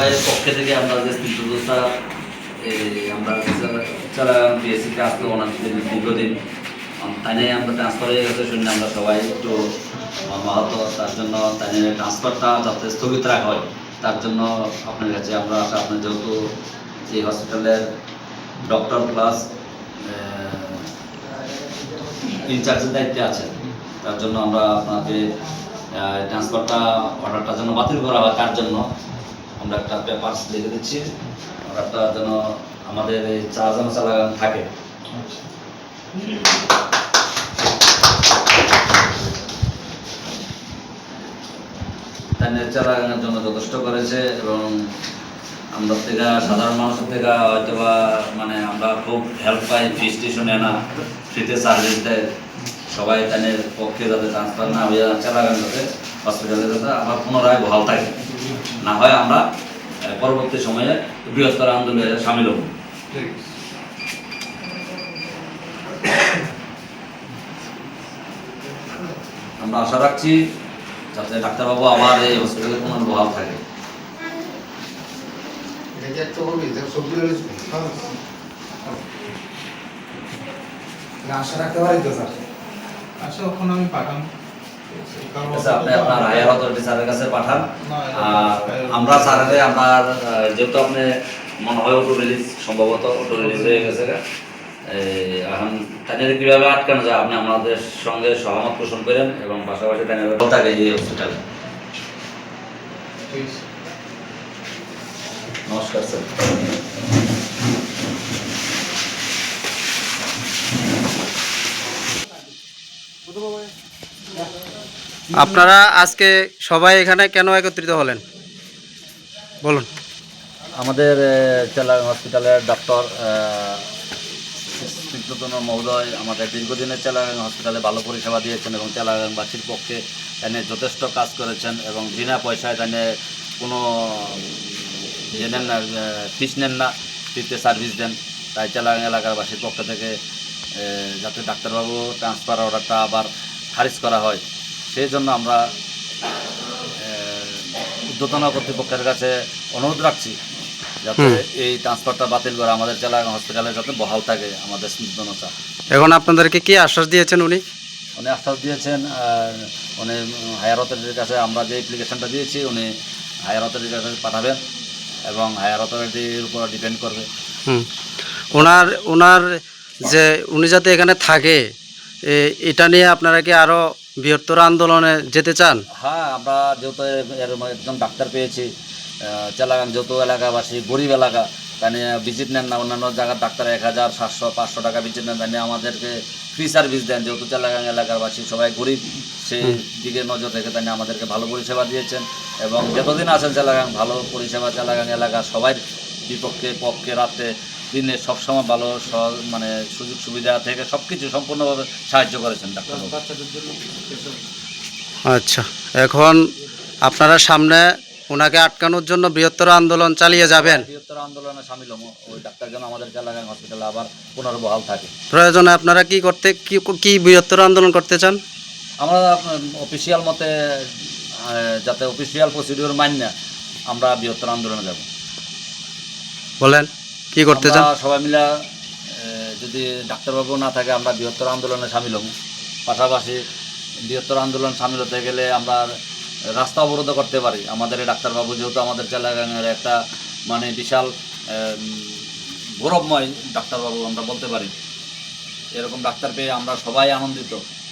সবাইয়ের পক্ষে থেকে আমরা যে স্নিগ্ধতা আমরা চালাগাং বিএসসিতে আসতে অনেক দীর্ঘদিন তাই নিয়ে আমরা ট্রান্সফার হয়ে গেছে শুনে আমরা সবাই একটু মহাত, তার জন্য তাই নিয়ে ট্রান্সফারটা যাতে স্থগিত রাখা হয় তার জন্য আপনার কাছে আমরা আসা। আপনার যেহেতু এই হসপিটালের ডক্টর প্লাস ইনচার্জের দায়িত্বে আছেন, তার জন্য আমরা আপনাকে ট্রান্সফারটা অর্ডারটা যেন বাতিল করা হয় তার জন্য আমরা একটা পেপারস লিখে দিচ্ছি। অর্ডারটা যেন আমাদের এই যেন চালাগান থাকে। চালাগানের জন্য যথেষ্ট করেছে এবং আমরা থেকে সাধারণ মানুষের থেকে হয়তো বা মানে আমরা খুব হেল্প পাই, ফি স্টেশনে না ফ্রিতে সার্ভিস দেয় সবাই, তাদের পক্ষে যাতে ট্রান্সফার না হয়ে চালাগান যাতে হসপিটালে যাতে আবার পুনরায় বহাল থাকে না হয় আমরা পরবর্তী সময়ে বৃহত্তর আন্দোলনে সামিল হব। আমরা আশা রাখছি যাতে ডাক্তারবাবু আবার এই হসপিটালে পুনর বহাল থাকে। আশা রাখতে পারি তো স্যার। আশা ওখানে আমি পাঠান, আপনি আপনার হায়ার অথরিটি স্যারের কাছে পাঠান। আর আমরা স্যারের আপনার যেহেতু আপনি মনে হয় অটো রিলিজ, সম্ভবত অটো রিলিজ হয়ে গেছে, এখন তাদের কীভাবে আটকানো যায় আপনি আমাদের সঙ্গে সহমত পোষণ করেন এবং পাশাপাশি তাদের থাকে এই হসপিটালে। নমস্কার স্যার। আপনারা আজকে সবাই এখানে কেন একত্রিত হলেন বলুন। আমাদের চালাগাং হসপিটালের ডক্টর মহোদয় আমাদের দীর্ঘদিনের চালাগাং হসপিটালে ভালো পরিষেবা দিয়েছেন এবং চালাগাংবাসীর পক্ষে এনে যথেষ্ট কাজ করেছেন এবং বিনা পয়সায় এনে কোনো ইয়ে নেন না, ফিস নেন না, ফ্রিতে সার্ভিস দেন। তাই চালাগাং এলাকাবাসীর পক্ষ থেকে যাতে ডাক্তারবাবু ট্রান্সফার অর্ডারটা আবার খারিজ করা হয় সেই জন্য আমরা ঊর্ধ্বতন কর্তৃপক্ষের কাছে অনুরোধ রাখছি যাতে এই ট্রান্সফারটা বাতিল করে আমাদের চালাগাং হসপিটালে যাতে বহাল থাকে আমাদের স্নিগ্ধতা। এখন আপনাদেরকে কি আশ্বাস দিয়েছেন উনি? উনি আশ্বাস দিয়েছেন উনি হায়ার অথরিটির কাছে আমরা যে অ্যাপ্লিকেশনটা দিয়েছি উনি হায়ার অথরিটির কাছে পাঠাবেন এবং হায়ার অথরিটির উপর ডিপেন্ড করবে। ওনার যে উনি যাতে এখানে থাকে এটা নিয়ে আপনারা কি আরও বৃহত্তর আন্দোলনে যেতে চান? হ্যাঁ, আমরা যেহেতু একজন ডাক্তার পেয়েছি, চালাগাং যেহেতু এলাকাবাসী গরিব এলাকা, তা নিয়ে ভিজিট নেন না, অন্যান্য জায়গার ডাক্তার 1700-500 টাকা ভিজিট নেন, তা নিয়ে আমাদেরকে ফ্রি সার্ভিস দেন। যেহেতু চালাগাং এলাকাবাসী সবাই গরিব, সেই দিকে নজর রেখে তা নিয়ে আমাদেরকে ভালো পরিষেবা দিয়েছেন এবং যতদিন আছেন চালাগাং ভালো পরিষেবা চালাগাং এলাকা সবাই বিপক্ষে পক্ষে রাত্রে দিনে সবসময় ভালো মানে সুযোগ সুবিধা থেকে সব কিছু সম্পূর্ণভাবে সাহায্য করেছেন ডাক্তার। আচ্ছা, এখন আপনারা সামনে ওনাকে আটকানোর জন্য বৃহত্তর আন্দোলন চালিয়ে যাবেন? বৃহত্তর আন্দোলনে সামিল হবো, ওই ডাক্তার যেন আমাদের চালাগাং হসপিটালে আবার পুনর্বহাল থাকে। প্রয়োজনে আপনারা কি বৃহত্তর আন্দোলন করতে চান? আমরা অফিসিয়াল মতে যাতে অফিসিয়াল প্রসিডিওর মান্য আমরা বৃহত্তর আন্দোলনে যাব। বলেন কি করতে চান? সবাই মিলে যদি ডাক্তারবাবু না থাকে আমরা বৃহত্তর আন্দোলনে সামিল হব। পাশাপাশি বৃহত্তর আন্দোলন সামিল হতে গেলে আমরা রাস্তা অবরোধ করতে পারি। আমাদের এই ডাক্তারবাবু যেহেতু আমাদের চালাগাংয়ের একটা মানে বিশাল গৌরবময় ডাক্তারবাবু আমরা বলতে পারি, এরকম ডাক্তার পেয়ে আমরা সবাই আনন্দিত।